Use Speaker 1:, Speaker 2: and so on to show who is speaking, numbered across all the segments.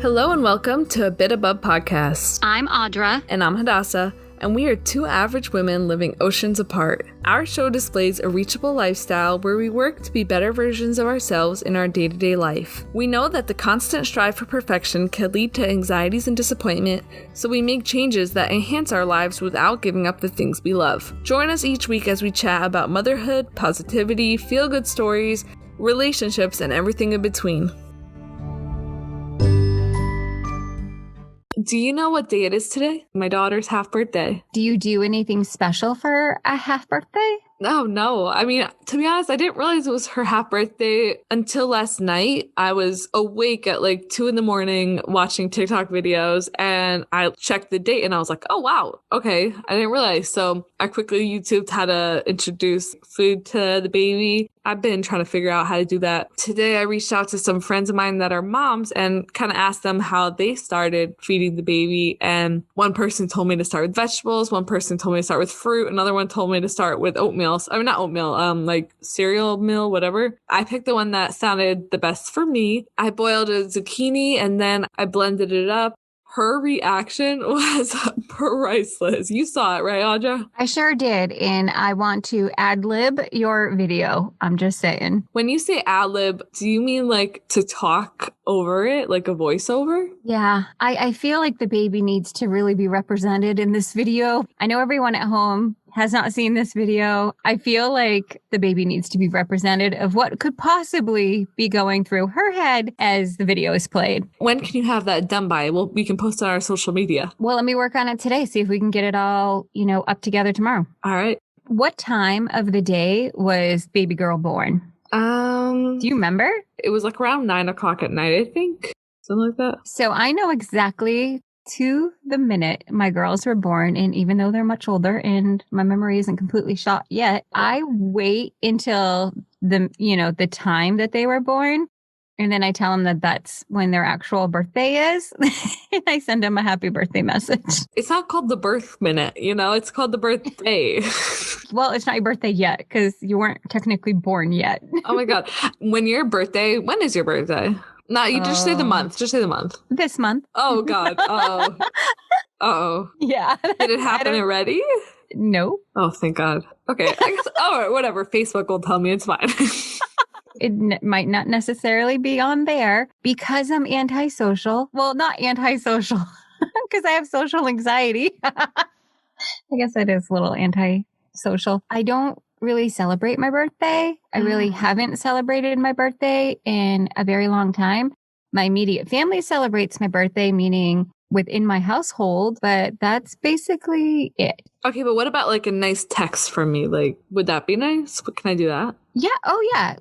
Speaker 1: Hello and welcome to A Bit Above Podcast.
Speaker 2: I'm Audra.
Speaker 1: And I'm Hadassah, and we are two average women living oceans apart. Our show displays a reachable lifestyle where we work to be better versions of ourselves in our day-to-day life. We know that the constant strive for perfection can lead to anxieties and disappointment, so we make changes that enhance our lives without giving up the things we love. Join us each week as we chat about motherhood, positivity, feel-good stories, relationships, and everything in between. Do you know what day it is today? My daughter's half birthday.
Speaker 2: Do you do anything special for a half birthday?
Speaker 1: No. I mean, to be honest, I didn't realize it was her half birthday until last night. I was awake at like 2 a.m. watching TikTok videos, and I checked the date and I was like, oh, wow. Okay. I didn't realize. So I quickly YouTubed how to introduce food to the baby. I've been trying to figure out how to do that. Today, I reached out to some friends of mine that are moms and kind of asked them how they started feeding the baby. And one person told me to start with vegetables. One person told me to start with fruit. Another one told me to start with oatmeal. I mean, not oatmeal, like cereal meal, whatever. I picked the one that sounded the best for me. I boiled a zucchini and then I blended it up. Her reaction was priceless. You saw it, right, Audra?
Speaker 2: I sure did. And I want to ad-lib your video. I'm just saying.
Speaker 1: When you say ad-lib, do you mean like to talk over it, like a voiceover?
Speaker 2: Yeah. I feel like the baby needs to really be represented in this video. I know everyone at home has not seen this video. I feel like the baby needs to be represented of what could possibly be going through her head as the video is played.
Speaker 1: When can you have that done by? Well, we can post it on our social media.
Speaker 2: Well, let me work on it today. See if we can get it all, up together tomorrow.
Speaker 1: All right.
Speaker 2: What time of the day was baby girl born? Do you remember?
Speaker 1: It was like around 9 o'clock at night, I think. Something like that.
Speaker 2: So I know exactly to the minute my girls were born, and even though they're much older and my memory isn't completely shot yet, I wait until the time that they were born, and then I tell them that that's when their actual birthday is, and I send them a happy birthday message.
Speaker 1: It's not called the birth minute, it's called the birthday.
Speaker 2: Well, it's not your birthday yet because you weren't technically born yet.
Speaker 1: Oh my God. When is your birthday? No, you just say the month. Just say the month.
Speaker 2: This month.
Speaker 1: Oh, God. Oh. Uh-oh.
Speaker 2: Yeah.
Speaker 1: Did it happen already?
Speaker 2: No.
Speaker 1: Oh, thank God. Okay. I guess, whatever. Facebook will tell me it's fine.
Speaker 2: It might not necessarily be on there because I'm antisocial. Well, not antisocial because I have social anxiety. I guess that is a little antisocial. I don't really celebrate my birthday. I really haven't celebrated my birthday in a very long time. My immediate family celebrates my birthday, meaning within my household, but that's basically it.
Speaker 1: Okay, but what about like a nice text from me? Like, would that be nice? Can I do that?
Speaker 2: Yeah. Oh, yeah.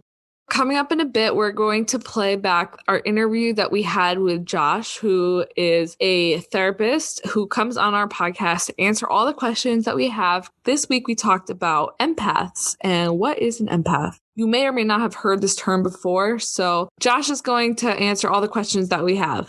Speaker 1: Coming up in a bit, we're going to play back our interview that we had with Josh, who is a therapist who comes on our podcast to answer all the questions that we have. This week, we talked about empaths and what is an empath. You may or may not have heard this term before, so Josh is going to answer all the questions that we have.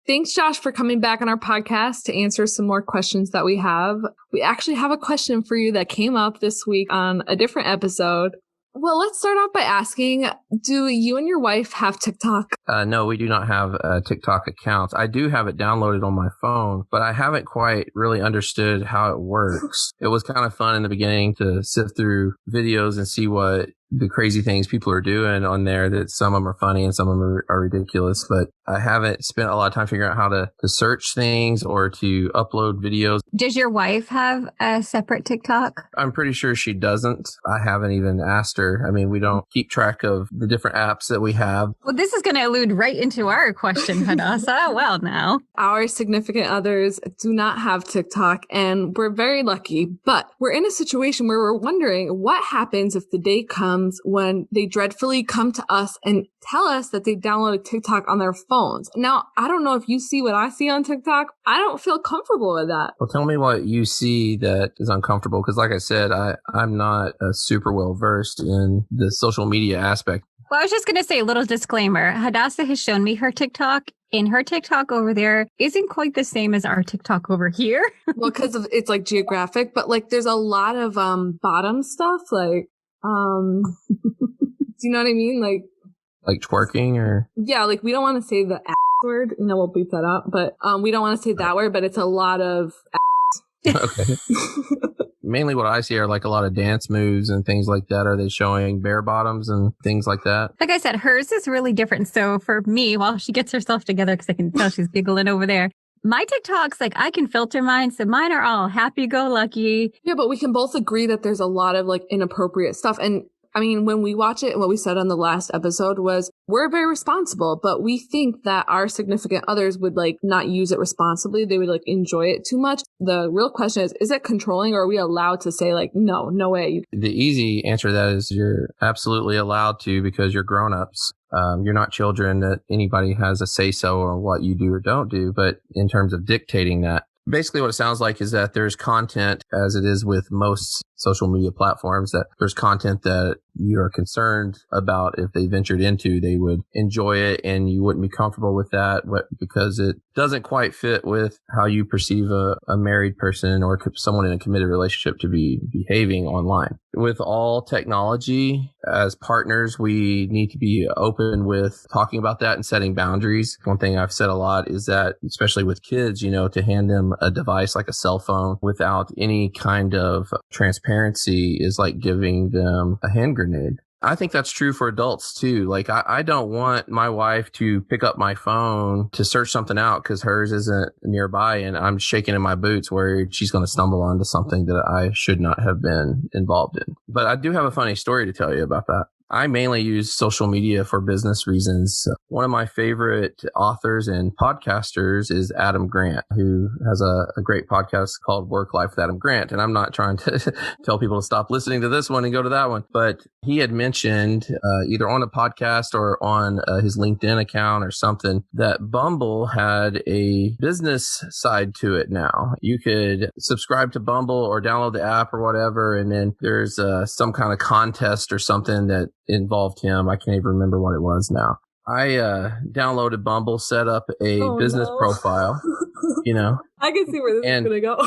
Speaker 1: Thanks, Josh, for coming back on our podcast to answer some more questions that we have. We actually have a question for you that came up this week on a different episode. Well, let's start off by asking, do you and your wife have TikTok?
Speaker 3: No, we do not have a TikTok account. I do have it downloaded on my phone, but I haven't quite really understood how it works. It was kind of fun in the beginning to sift through videos and see what the crazy things people are doing on there, that some of them are funny and some of them are ridiculous, but I haven't spent a lot of time figuring out how to search things or to upload videos.
Speaker 2: Does your wife have a separate TikTok?
Speaker 3: I'm pretty sure she doesn't. I haven't even asked her. I mean, we don't keep track of the different apps that we have.
Speaker 2: Well, this is going to allude right into our question, Hadassah. Well, now.
Speaker 1: Our significant others do not have TikTok, and we're very lucky, but we're in a situation where we're wondering what happens if the day comes when they dreadfully come to us and tell us that they downloaded TikTok on their phones. Now, I don't know if you see what I see on TikTok. I don't feel comfortable with that.
Speaker 3: Well, tell me what you see that is uncomfortable, because like I said, I'm not super well versed in the social media aspect.
Speaker 2: Well, I was just going to say a little disclaimer. Hadassah has shown me her TikTok, and her TikTok over there isn't quite the same as our TikTok over here.
Speaker 1: Well, because it's like geographic, but like there's a lot of bottom stuff, like do you know what I mean? Like
Speaker 3: twerking or?
Speaker 1: Yeah, like we don't want to say the word. We'll beep that out. But we don't want to say that word, but it's a lot of
Speaker 3: Okay. Mainly what I see are like a lot of dance moves and things like that. Are they showing bare bottoms and things like that?
Speaker 2: Like I said, hers is really different. So for me, while she gets herself together, because I can tell she's giggling over there, my TikToks, like I can filter mine. So mine are all happy-go-lucky.
Speaker 1: Yeah, but we can both agree that there's a lot of like inappropriate stuff. And I mean, when we watch it, what we said on the last episode was we're very responsible, but we think that our significant others would like not use it responsibly. They would like enjoy it too much. The real question is it controlling, or are we allowed to say like, no way?
Speaker 3: The easy answer to that is you're absolutely allowed to, because you're grown-ups. You're not children that anybody has a say-so on what you do or don't do. But in terms of dictating that, basically what it sounds like is that there's content, as it is with most social media platforms, that there's content that you are concerned about if they ventured into, they would enjoy it and you wouldn't be comfortable with that because it doesn't quite fit with how you perceive a married person or someone in a committed relationship to be behaving online. With all technology, as partners, we need to be open with talking about that and setting boundaries. One thing I've said a lot is that, especially with kids, to hand them a device like a cell phone without any kind of transparency is like giving them a hand grenade. I think that's true for adults too. Like I don't want my wife to pick up my phone to search something out because hers isn't nearby and I'm shaking in my boots where she's going to stumble onto something that I should not have been involved in. But I do have a funny story to tell you about that. I mainly use social media for business reasons. One of my favorite authors and podcasters is Adam Grant, who has a great podcast called Work Life with Adam Grant. And I'm not trying to tell people to stop listening to this one and go to that one. But he had mentioned either on a podcast or on his LinkedIn account or something that Bumble had a business side to it now. You could subscribe to Bumble or download the app or whatever. And then there's some kind of contest or something that involved him. I can't even remember what it was now. I downloaded Bumble, set up a business profile,
Speaker 1: I can see where this is going to go.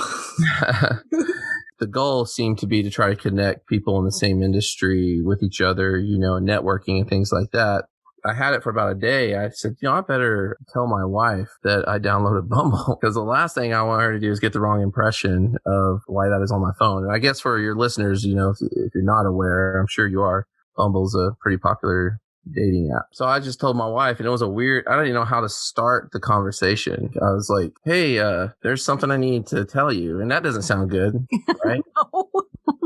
Speaker 3: The goal seemed to be to try to connect people in the same industry with each other, networking and things like that. I had it for about a day. I said, I better tell my wife that I downloaded Bumble because the last thing I want her to do is get the wrong impression of why that is on my phone. And I guess for your listeners, if you're not aware, I'm sure you are, Bumble's a pretty popular dating app. So I just told my wife, and it was I don't even know how to start the conversation. I was like, hey, there's something I need to tell you. And that doesn't sound good, right?
Speaker 2: No.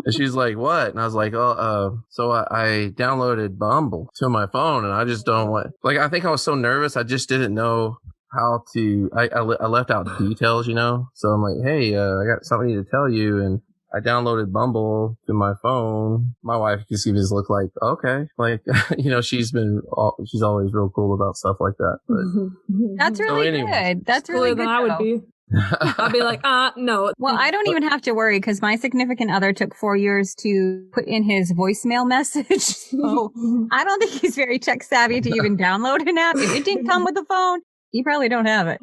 Speaker 3: And she's like, what? And I was like, so I downloaded Bumble to my phone and I just don't want, I think I was so nervous. I just didn't know how to, I left out details, So I'm like, hey, I got something I need to tell you. And I downloaded Bumble to my phone. My wife just gives me this look like, okay. She's always real cool about stuff like that. But,
Speaker 2: that's really good. That's really good.
Speaker 1: Than I would be. I'll be like, no.
Speaker 2: Well, I don't even have to worry because my significant other took 4 years to put in his voicemail message. So I don't think he's very tech savvy to even download an app. If it didn't come with a phone, you probably don't have it.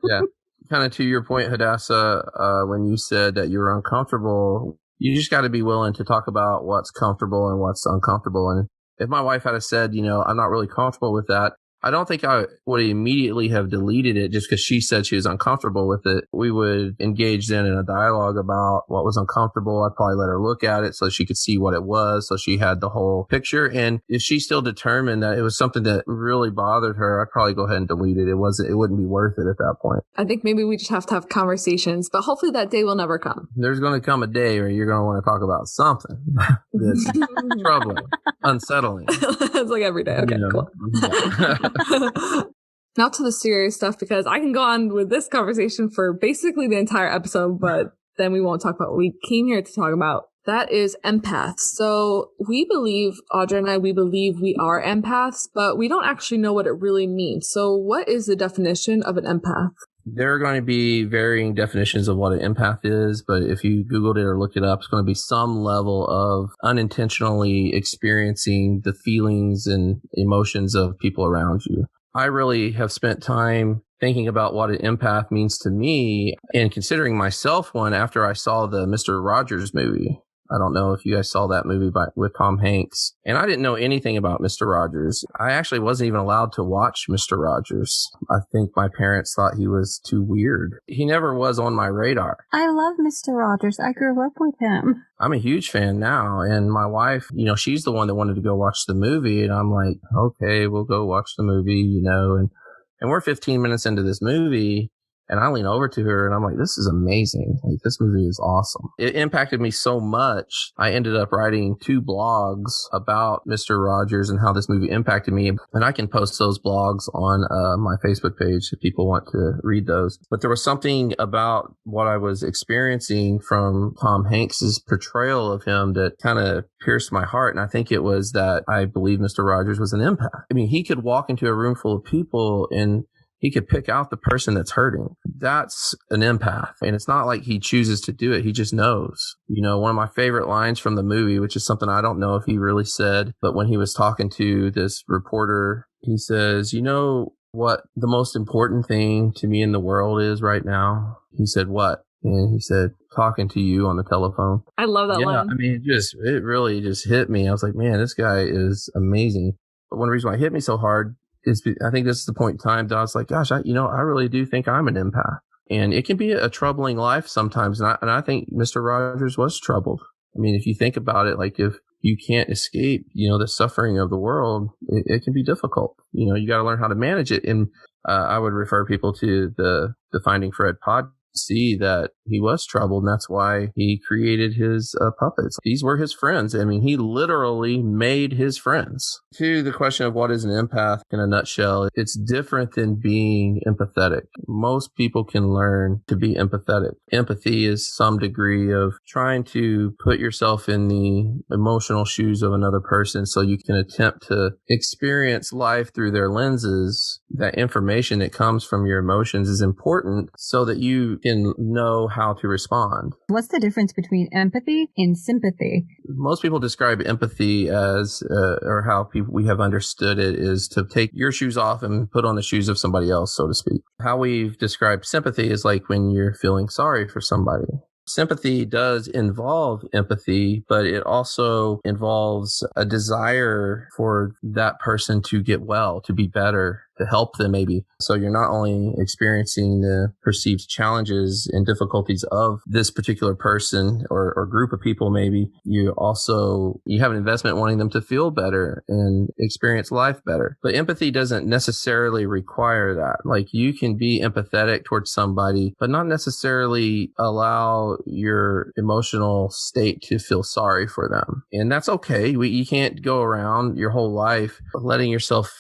Speaker 3: Yeah. Kind of to your point, Hadassah, when you said that you were uncomfortable, you just got to be willing to talk about what's comfortable and what's uncomfortable. And if my wife had said, I'm not really comfortable with that, I don't think I would immediately have deleted it just because she said she was uncomfortable with it. We would engage then in a dialogue about what was uncomfortable. I'd probably let her look at it so she could see what it was, so she had the whole picture. And if she still determined that it was something that really bothered her, I'd probably go ahead and delete it. It wouldn't be worth it at that point.
Speaker 1: I think maybe we just have to have conversations, but hopefully that day will never come.
Speaker 3: There's going to come a day where you're going to want to talk about something that's troubling, unsettling.
Speaker 1: It's like every day. Okay, cool. Yeah. Now to the serious stuff, because I can go on with this conversation for basically the entire episode, but then we won't talk about what we came here to talk about. That is empaths. So we believe, Audra and I, we believe we are empaths, but we don't actually know what it really means. So what is the definition of an empath?
Speaker 3: There are going to be varying definitions of what an empath is, but if you Googled it or looked it up, it's going to be some level of unintentionally experiencing the feelings and emotions of people around you. I really have spent time thinking about what an empath means to me and considering myself one after I saw the Mr. Rogers movie. I don't know if you guys saw that movie with Tom Hanks. And I didn't know anything about Mr. Rogers. I actually wasn't even allowed to watch Mr. Rogers. I think my parents thought he was too weird. He never was on my radar.
Speaker 2: I love Mr. Rogers. I grew up with him.
Speaker 3: I'm a huge fan now. And my wife, she's the one that wanted to go watch the movie. And I'm like, okay, we'll go watch the movie, and we're 15 minutes into this movie. And I lean over to her and I'm like, this is amazing. Like, this movie is awesome. It impacted me so much. I ended up writing 2 blogs about Mr. Rogers and how this movie impacted me. And I can post those blogs on my Facebook page if people want to read those. But there was something about what I was experiencing from Tom Hanks's portrayal of him that kind of pierced my heart. And I think it was that I believe Mr. Rogers was an empath. I mean, he could walk into a room full of people and he could pick out the person that's hurting. That's an empath. And it's not like he chooses to do it. He just knows. One of my favorite lines from the movie, which is something I don't know if he really said, but when he was talking to this reporter, he says, you know what the most important thing to me in the world is right now? He said, what? And he said, talking to you on the telephone.
Speaker 1: I love that line.
Speaker 3: I mean, it really just hit me. I was like, man, this guy is amazing. But one reason why it hit me so hard is I think this is the point in time that I was like, gosh, I really do think I'm an empath. And it can be a troubling life sometimes. And I think Mr. Rogers was troubled. I mean, if you think about it, like if you can't escape, the suffering of the world, it can be difficult. You got to learn how to manage it. And I would refer people to the Finding Fred podcast. See that he was troubled, and that's why he created his puppets. These were his friends. I mean, he literally made his friends. To the question of what is an empath in a nutshell, it's different than being empathetic. Most people can learn to be empathetic. Empathy is some degree of trying to put yourself in the emotional shoes of another person so you can attempt to experience life through their lenses. That information that comes from your emotions is important so that you can know how to respond.
Speaker 2: What's the difference between empathy and sympathy?
Speaker 3: Most people describe empathy as, or how we have understood it, is to take your shoes off and put on the shoes of somebody else, so to speak. How we've described sympathy is like when you're feeling sorry for somebody. Sympathy does involve empathy, but it also involves a desire for that person to get well, to be better, to help them maybe. So you're not only experiencing the perceived challenges and difficulties of this particular person or group of people maybe, you have an investment wanting them to feel better and experience life better. But empathy doesn't necessarily require that. Like, you can be empathetic towards somebody, but not necessarily allow your emotional state to feel sorry for them. And that's okay. You can't go around your whole life letting yourself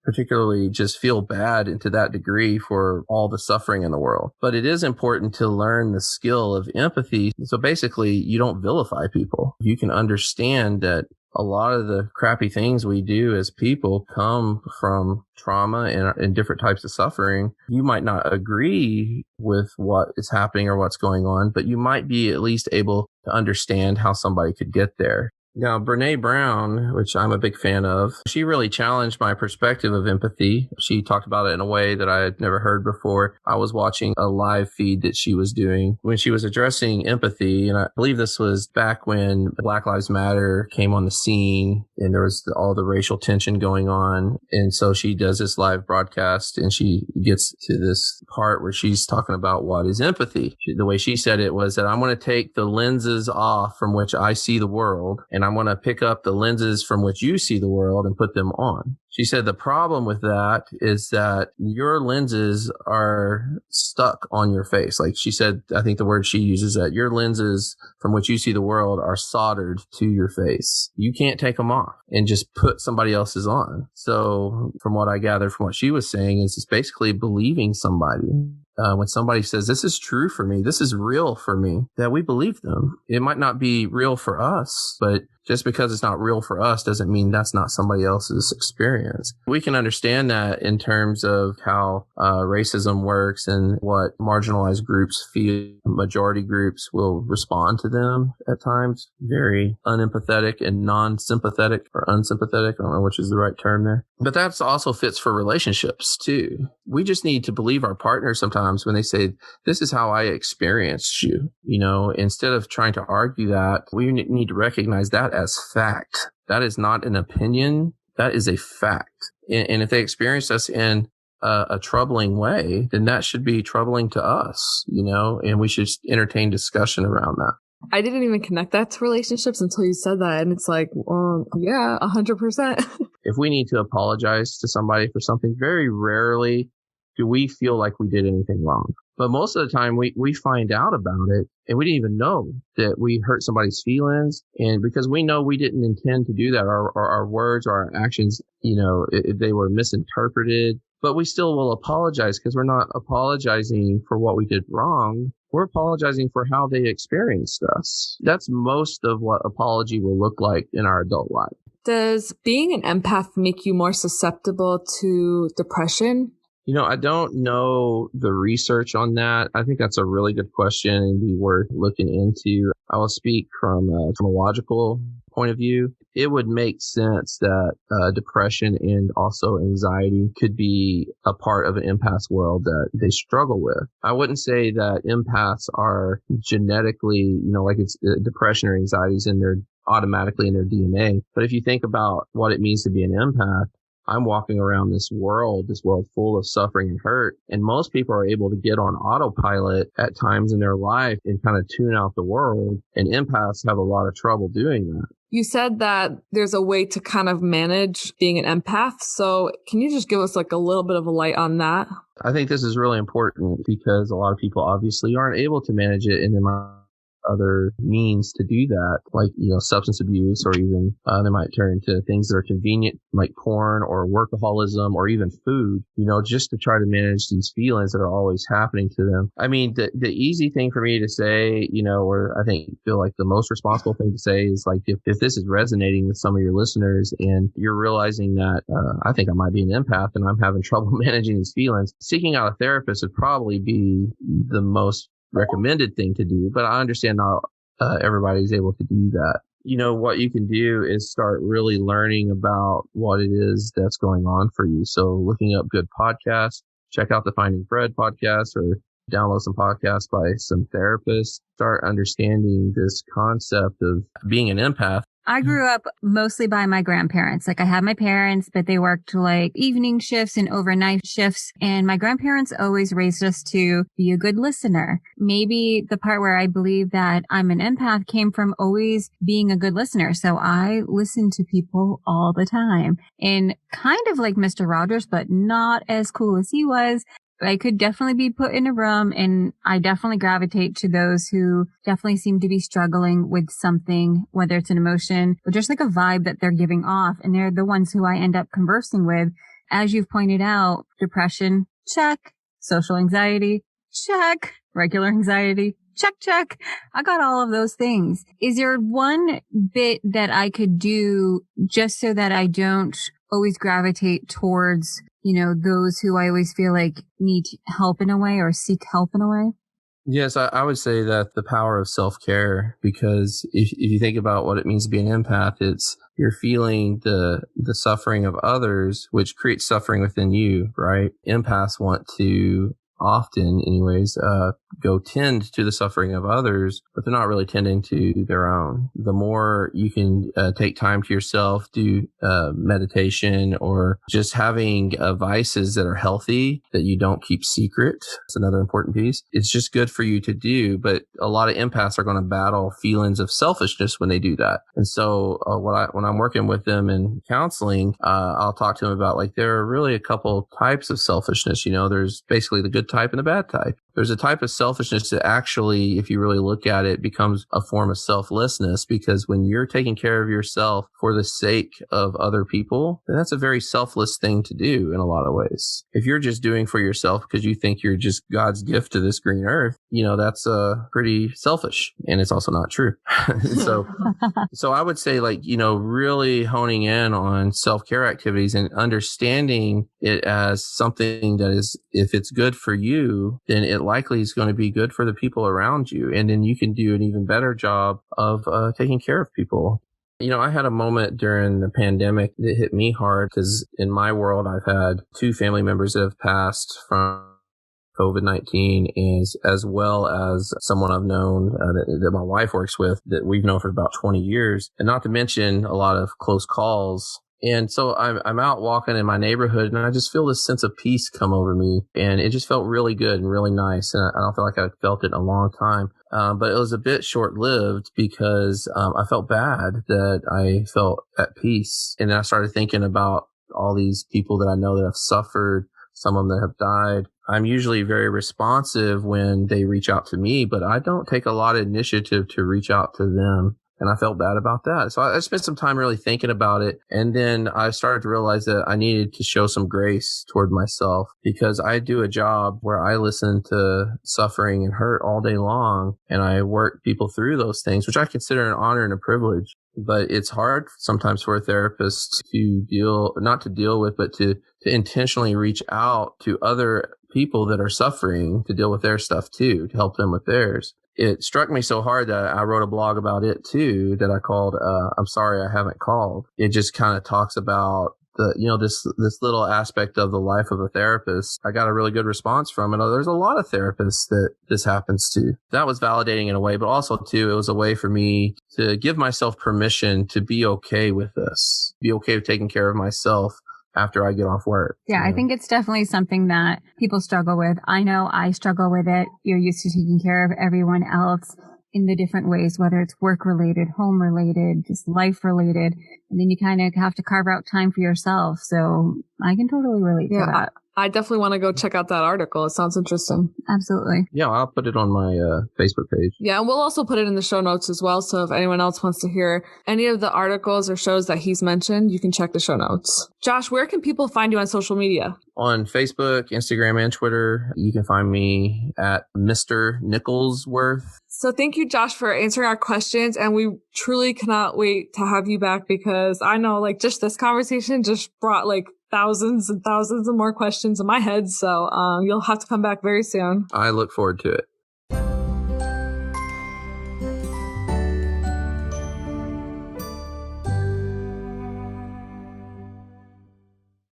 Speaker 3: particularly just feel bad into that degree for all the suffering in the world. But it is important to learn the skill of empathy. So basically, you don't vilify people. You can understand that a lot of the crappy things we do as people come from trauma and different types of suffering. You might not agree with what is happening or what's going on, but you might be at least able to understand how somebody could get there. Now, Brene Brown, which I'm a big fan of, she really challenged my perspective of empathy. She talked about it in a way that I had never heard before. I was watching a live feed that she was doing when she was addressing empathy. And I believe this was back when Black Lives Matter came on the scene and there was all the racial tension going on. And so she does this live broadcast and she gets to this part where she's talking about what is empathy. The way she said it was that I'm going to take the lenses off from which I see the world, and I'm going to pick up the lenses from which you see the world and put them on. She said the problem with that is that your lenses are stuck on your face. Like she said, I think the word she uses, that your lenses from which you see the world are soldered to your face. You can't take them off and just put somebody else's on. So from what I gathered from what she was saying is it's basically believing somebody. When somebody says, this is true for me, this is real for me, that we believe them. It might not be real for us, but Just because it's not real for us doesn't mean that's not somebody else's experience. We can understand that in terms of how racism works and what marginalized groups feel. Majority groups will respond to them at times very unempathetic and non-sympathetic or unsympathetic. I don't know which is the right term there. But that also fits for relationships too. We just need to believe our partner sometimes when they say, this is how I experienced you. Instead of trying to argue that, we need to recognize that as fact. That is not an opinion. That is a fact. And if they experience us in a troubling way, then that should be troubling to us, and we should entertain discussion around that.
Speaker 1: I didn't even connect that to relationships until you said that. And it's like, yeah, 100%.
Speaker 3: If we need to apologize to somebody for something, very rarely do we feel like we did anything wrong. But most of the time we find out about it and we didn't even know that we hurt somebody's feelings. And because we know we didn't intend to do that, or our words or our actions, they were misinterpreted, but we still will apologize because we're not apologizing for what we did wrong. We're apologizing for how they experienced us. That's most of what apology will look like in our adult life.
Speaker 1: Does being an empath make you more susceptible to depression?
Speaker 3: I don't know the research on that. I think that's a really good question and be worth looking into. I will speak from a logical point of view. It would make sense that depression and also anxiety could be a part of an empath's world that they struggle with. I wouldn't say that empaths are genetically, like it's depression or anxiety is automatically in their DNA. But if you think about what it means to be an empath, I'm walking around this world full of suffering and hurt. And most people are able to get on autopilot at times in their life and kind of tune out the world. And empaths have a lot of trouble doing that.
Speaker 1: You said that there's a way to kind of manage being an empath. So can you just give us like a little bit of a light on that?
Speaker 3: I think this is really important because a lot of people obviously aren't able to manage it. And other means to do that, like, substance abuse, or even they might turn to things that are convenient, like porn or workaholism or even food, just to try to manage these feelings that are always happening to them. I mean, the easy thing for me to say, or I feel like the most responsible thing to say is like, if this is resonating with some of your listeners and you're realizing that I think I might be an empath and I'm having trouble managing these feelings, seeking out a therapist would probably be the most recommended thing to do, but I understand not everybody's able to do that. What you can do is start really learning about what it is that's going on for you. So looking up good podcasts, check out the Finding Fred podcast or download some podcasts by some therapists, start understanding this concept of being an empath.
Speaker 2: I grew up mostly by my grandparents. Like I had my parents, but they worked like evening shifts and overnight shifts. And my grandparents always raised us to be a good listener. Maybe the part where I believe that I'm an empath came from always being a good listener. So I listened to people all the time, and kind of like Mr. Rogers, but not as cool as he was. I could definitely be put in a room, and I definitely gravitate to those who definitely seem to be struggling with something, whether it's an emotion or just like a vibe that they're giving off. And they're the ones who I end up conversing with. As you've pointed out, depression, check. Social anxiety, check. Regular anxiety, check. I got all of those things. Is there one bit that I could do just so that I don't always gravitate towards those who I always feel like need help in a way or seek help in a way?
Speaker 3: Yes, I would say that the power of self-care, because if you think about what it means to be an empath, it's you're feeling the suffering of others, which creates suffering within you, right? Empaths want to often anyways, go tend to the suffering of others, but they're not really tending to their own. The more you can take time to yourself, do meditation, or just having vices that are healthy that you don't keep secret. It's another important piece. It's just good for you to do, but a lot of empaths are going to battle feelings of selfishness when they do that. And so when I'm working with them in counseling, I'll talk to them about, like, there are really a couple types of selfishness. There's basically the good type and the bad type. there's a type of selfishness that actually, if you really look at it, becomes a form of selflessness, because when you're taking care of yourself for the sake of other people, then that's a very selfless thing to do in a lot of ways. If you're just doing for yourself because you think you're just God's gift to this green earth, that's pretty selfish, and it's also not true. So I would say, really honing in on self-care activities and understanding it as something that is, if it's good for you, then it likely is going to be good for the people around you. And then you can do an even better job of taking care of people. I had a moment during the pandemic that hit me hard, because in my world, I've had 2 family members that have passed from COVID-19, as well as someone I've known that my wife works with, that we've known for about 20 years, and not to mention a lot of close calls. And so I'm out walking in my neighborhood, and I just feel this sense of peace come over me, and it just felt really good and really nice. And I don't feel like I felt it in a long time. But it was a bit short-lived, because I felt bad that I felt at peace. And then I started thinking about all these people that I know that have suffered, some of them that have died. I'm usually very responsive when they reach out to me, but I don't take a lot of initiative to reach out to them. And I felt bad about that. So I spent some time really thinking about it. And then I started to realize that I needed to show some grace toward myself, because I do a job where I listen to suffering and hurt all day long. And I work people through those things, which I consider an honor and a privilege. But it's hard sometimes for a therapist to not to deal with, but to intentionally reach out to other people that are suffering, to deal with their stuff too, to help them with theirs. It struck me so hard that I wrote a blog about it too, that I called, I'm Sorry I Haven't Called. It just kind of talks about this little aspect of the life of a therapist. I got a really good response from it. There's a lot of therapists that this happens to. That was validating in a way, but also too, it was a way for me to give myself permission to be okay with this, be okay with taking care of myself after I get off work.
Speaker 2: Yeah, I think it's definitely something that people struggle with. I know I struggle with it. You're used to taking care of everyone else in the different ways, whether it's work related, home related, just life related. And then you kind of have to carve out time for yourself. So I can totally relate to that.
Speaker 1: I definitely want to go check out that article. It sounds interesting.
Speaker 2: Absolutely.
Speaker 3: Yeah, I'll put it on my Facebook page.
Speaker 1: Yeah, and we'll also put it in the show notes as well. So if anyone else wants to hear any of the articles or shows that he's mentioned, you can check the show notes. Josh, where can people find you on social media?
Speaker 3: On Facebook, Instagram, and Twitter, you can find me at Mr. Nicholsworth.
Speaker 1: So thank you, Josh, for answering our questions. And we truly cannot wait to have you back, because I know just this conversation just brought thousands and thousands of more questions in my head. So you'll have to come back very soon.
Speaker 3: I look forward to it.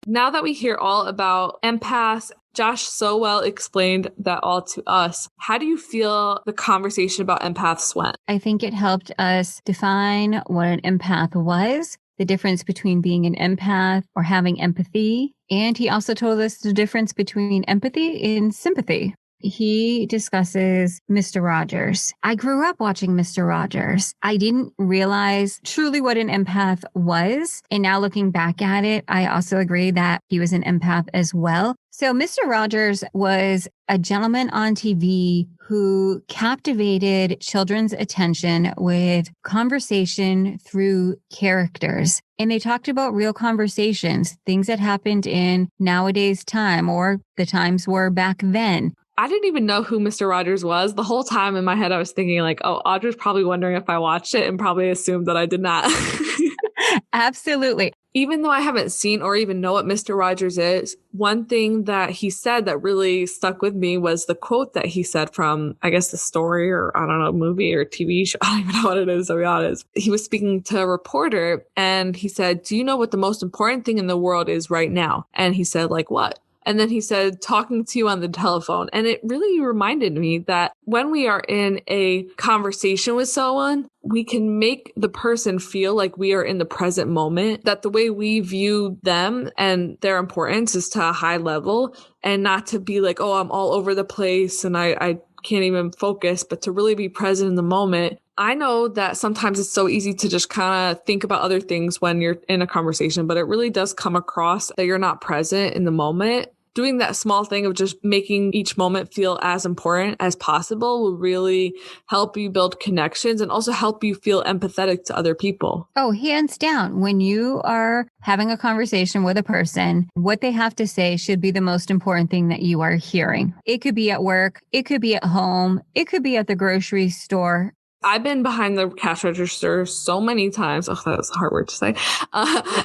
Speaker 1: Now that we hear all about empaths, Josh so well explained that all to us. How do you feel the conversation about empaths went?
Speaker 2: I think it helped us define what an empath was, the difference between being an empath or having empathy. And he also told us the difference between empathy and sympathy. He discusses Mr. Rogers. I grew up watching Mr. Rogers. I didn't realize truly what an empath was. And now looking back at it, I also agree that he was an empath as well. So Mr. Rogers was a gentleman on TV who captivated children's attention with conversation through characters. And they talked about real conversations, things that happened in nowadays time or the times were back then.
Speaker 1: I didn't even know who Mr. Rogers was. The whole time in my head, I was thinking Audra's probably wondering if I watched it and probably assumed that I did not.
Speaker 2: Absolutely.
Speaker 1: Even though I haven't seen or even know what Mr. Rogers is, one thing that he said that really stuck with me was the quote that he said from, I guess, the story or, I don't know, movie or TV show. I don't even know what it is, to be honest. He was speaking to a reporter and he said, "Do you know what the most important thing in the world is right now?" And he said, "What?" And then he said, "Talking to you on the telephone." And it really reminded me that when we are in a conversation with someone, we can make the person feel like we are in the present moment, that the way we view them and their importance is to a high level, and not to be like, "Oh, I'm all over the place and I can't even focus," but to really be present in the moment. I know that sometimes it's so easy to just kind of think about other things when you're in a conversation, but it really does come across that you're not present in the moment. doing that small thing of just making each moment feel as important as possible will really help you build connections and also help you feel empathetic to other people.
Speaker 2: Oh, hands down. When you are having a conversation with a person, what they have to say should be the most important thing that you are hearing. It could be at work. It could be at home. It could be at the grocery store.
Speaker 1: I've been behind the cash register so many times. Oh, that was a hard word to say.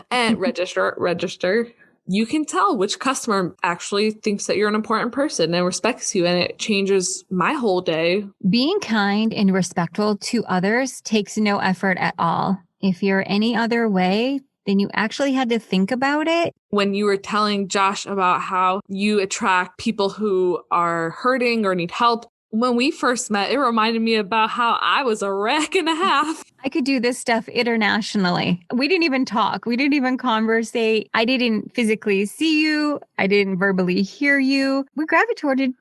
Speaker 1: And register. You can tell which customer actually thinks that you're an important person and respects you, and it changes my whole day.
Speaker 2: Being kind and respectful to others takes no effort at all. If you're any other way, then you actually had to think about it.
Speaker 1: When you were telling Josh about how you attract people who are hurting or need help, when we first met, it reminded me about how I was a wreck and a half.
Speaker 2: I could do this stuff internationally. We didn't even talk. We didn't even conversate. I didn't physically see you. I didn't verbally hear you. We gravitated.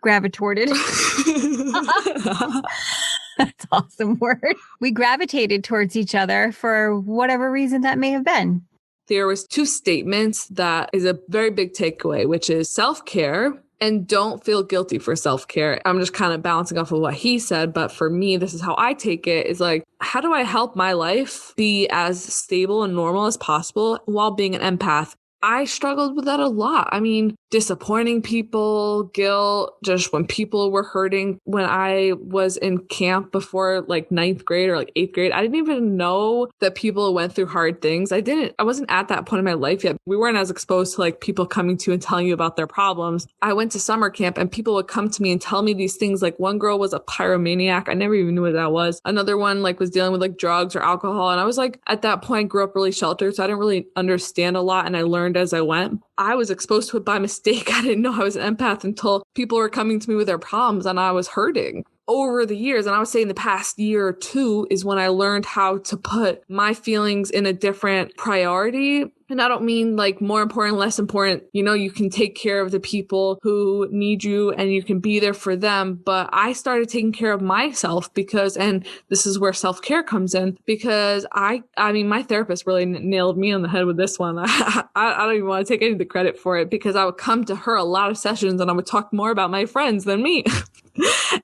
Speaker 2: That's an awesome word. We gravitated towards each other for whatever reason that may have been.
Speaker 1: There was 2 statements that is a very big takeaway, which is self-care and don't feel guilty for self-care. I'm just kind of bouncing off of what he said, but for me, this is how I take it, is like, how do I help my life be as stable and normal as possible while being an empath? I struggled with that a lot. I mean, disappointing people, guilt, just when people were hurting. When I was in camp before like 9th grade or like 8th grade, I didn't even know that people went through hard things. I wasn't at that point in my life yet. We weren't as exposed to like people coming to and telling you about their problems. I went to summer camp and people would come to me and tell me these things. Like one girl was a pyromaniac. I never even knew what that was. Another one like was dealing with like drugs or alcohol. And I was like, at that point, grew up really sheltered. So I didn't really understand a lot. And I learned as I went. I was exposed to it by mistake. I didn't know I was an empath until people were coming to me with their problems and I was hurting. Over the years, and I would say in the past year or 2 is when I learned how to put my feelings in a different priority. And I don't mean like more important, less important. You know, you can take care of the people who need you and you can be there for them. But I started taking care of myself because, and this is where self-care comes in, because I mean, my therapist really nailed me on the head with this one. I don't even want to take any of the credit for it because I would come to her a lot of sessions and I would talk more about my friends than me.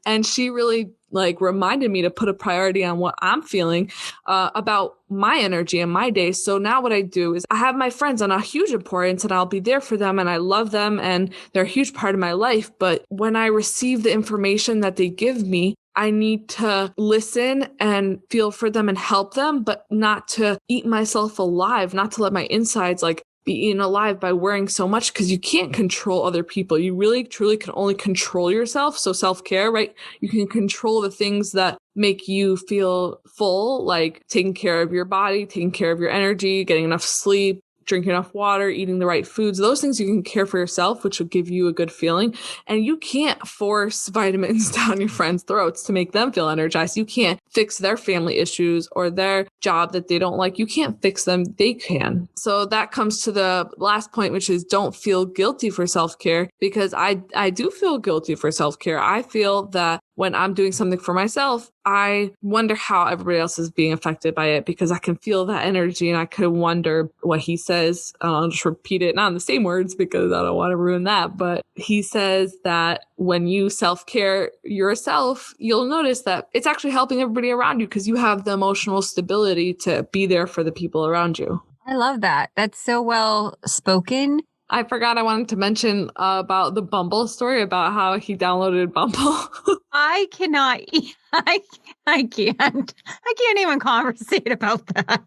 Speaker 1: And she really like reminded me to put a priority on what I'm feeling about my energy and my day. So now what I do is I have my friends on a huge importance and I'll be there for them and I love them and they're a huge part of my life. But when I receive the information that they give me, I need to listen and feel for them and help them, but not to eat myself alive, not to let my insides like be eaten alive by worrying so much, because you can't control other people. You really, truly can only control yourself. So self-care, right? You can control the things that make you feel full, like taking care of your body, taking care of your energy, getting enough sleep, drinking enough water, eating the right foods. Those things you can care for yourself, which will give you a good feeling. And you can't force vitamins down your friends' throats to make them feel energized. You can't fix their family issues or their job that they don't like. You can't fix them. They can. So that comes to the last point, which is don't feel guilty for self-care, because I do feel guilty for self-care. I feel that when I'm doing something for myself, I wonder how everybody else is being affected by it, because I can feel that energy and I could wonder what he says. I'll just repeat it, not in the same words because I don't want to ruin that. But he says that when you self-care yourself, you'll notice that it's actually helping everybody around you because you have the emotional stability to be there for the people around you.
Speaker 2: I love that. That's so well spoken.
Speaker 1: I forgot I wanted to mention about the Bumble story about how he downloaded Bumble.
Speaker 2: I cannot. I can't even conversate about that.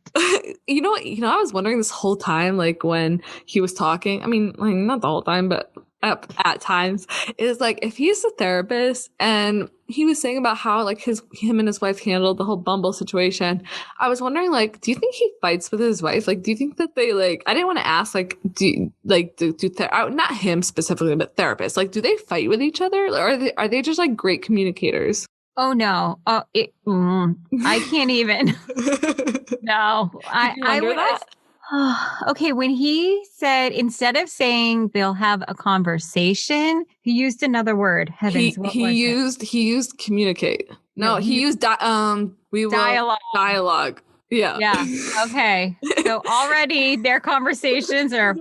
Speaker 1: You know, I was wondering this whole time, like when he was talking, I mean, like not the whole time, but at times, is like if he's a therapist and he was saying about how like him and his wife handled the whole Bumble situation. I was wondering, like, do you think he fights with his wife? Like, do you think that they like? I didn't want to ask, like, not him specifically, but therapists. Like, do they fight with each other, or are they just like great communicators?
Speaker 2: Oh no! I can't even. No, I would.
Speaker 1: That?
Speaker 2: Okay, when he said instead of saying they'll have a conversation, he used another word. Heavens,
Speaker 1: he used communicate. No, he used dialogue. Yeah.
Speaker 2: Yeah. Okay. So already their conversations are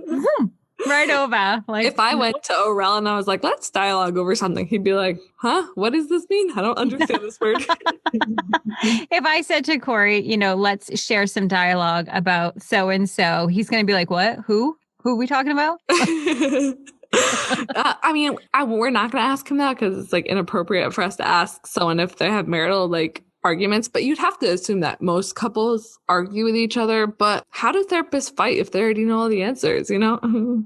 Speaker 2: Right over. Like,
Speaker 1: If I went to Orel and I was like, let's dialogue over something, he'd be like, huh? What does this mean? I don't understand this word.
Speaker 2: if I said to Corey, let's share some dialogue about so and so, he's going to be like, what? Who? Who are we talking about?
Speaker 1: I mean, we're not going to ask him that because it's like inappropriate for us to ask someone if they have marital like arguments, but you'd have to assume that most couples argue with each other. But how do therapists fight if they already know all the answers,
Speaker 2: Well,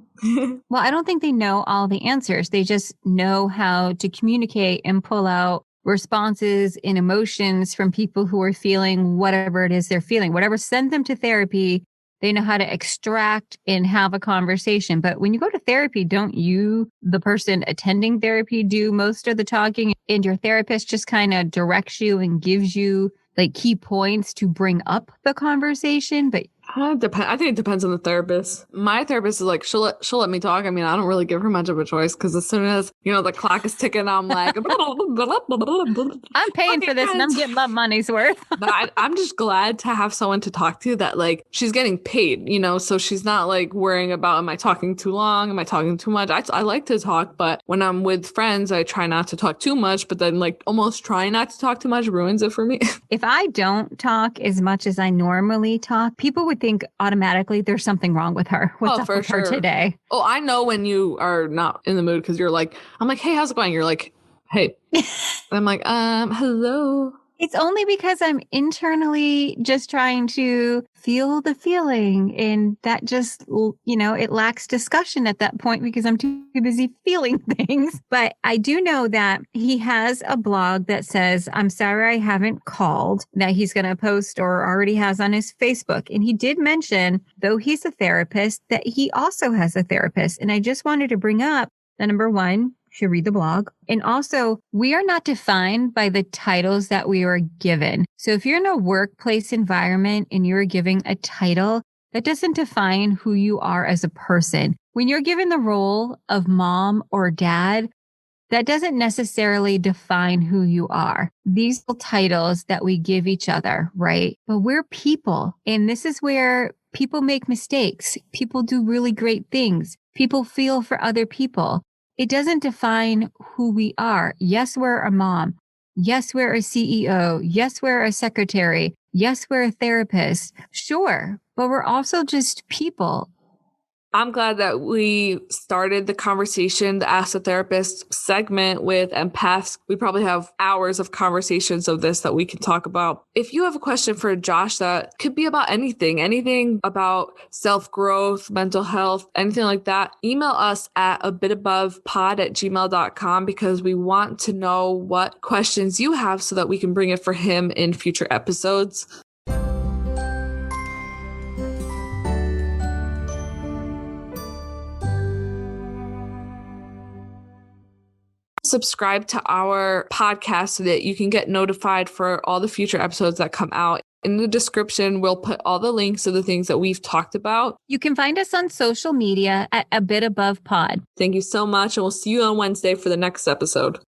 Speaker 2: I don't think they know all the answers. They just know how to communicate and pull out responses and emotions from people who are feeling whatever it is they're feeling. Whatever sent them to therapy, they know how to extract and have a conversation. But when you go to therapy, don't you, the person attending therapy, do most of the talking, and your therapist just kind of directs you and gives you like key points to bring up the conversation? But
Speaker 1: I think it depends on the therapist. My therapist is like, she'll let me talk. I mean, I don't really give her much of a choice because as soon as, the clock is ticking, I'm like,
Speaker 2: I'm paying for this and I'm getting my money's worth.
Speaker 1: But I'm just glad to have someone to talk to that like she's getting paid, so she's not like worrying about, am I talking too long? Am I talking too much? I like to talk, but when I'm with friends, I try not to talk too much, but then like almost trying not to talk too much ruins it for me.
Speaker 2: If I don't talk as much as I normally talk, people would think automatically there's something wrong with her. What's up with her today?
Speaker 1: Oh, I know when you are not in the mood because you're like, I'm like, hey, how's it going? You're like, hey. I'm like, hello.
Speaker 2: It's only because I'm internally just trying to feel the feeling. And that just, it lacks discussion at that point because I'm too busy feeling things. But I do know that he has a blog that says, I'm sorry I haven't called, that he's going to post or already has on his Facebook. And he did mention, though he's a therapist, that he also has a therapist. And I just wanted to bring up that number one, should read the blog. And also, we are not defined by the titles that we are given. So if you're in a workplace environment and you're giving a title, that doesn't define who you are as a person. When you're given the role of mom or dad, that doesn't necessarily define who you are. These are titles that we give each other, right? But we're people. And this is where people make mistakes. People do really great things. People feel for other people. It doesn't define who we are. Yes, we're a mom. Yes, we're a CEO. Yes, we're a secretary. Yes, we're a therapist. Sure. But we're also just people.
Speaker 1: I'm glad that we started the conversation, the Ask the Therapist segment with empaths. We probably have hours of conversations of this that we can talk about. If you have a question for Josh that could be about anything about self-growth, mental health, anything like that, email us at abitabovepod@gmail.com because we want to know what questions you have so that we can bring it for him in future episodes. Subscribe to our podcast so that you can get notified for all the future episodes that come out. In the description, we'll put all the links of the things that we've talked about.
Speaker 2: You can find us on social media at A Bit Above Pod.
Speaker 1: Thank you so much, and we'll see you on Wednesday for the next episode.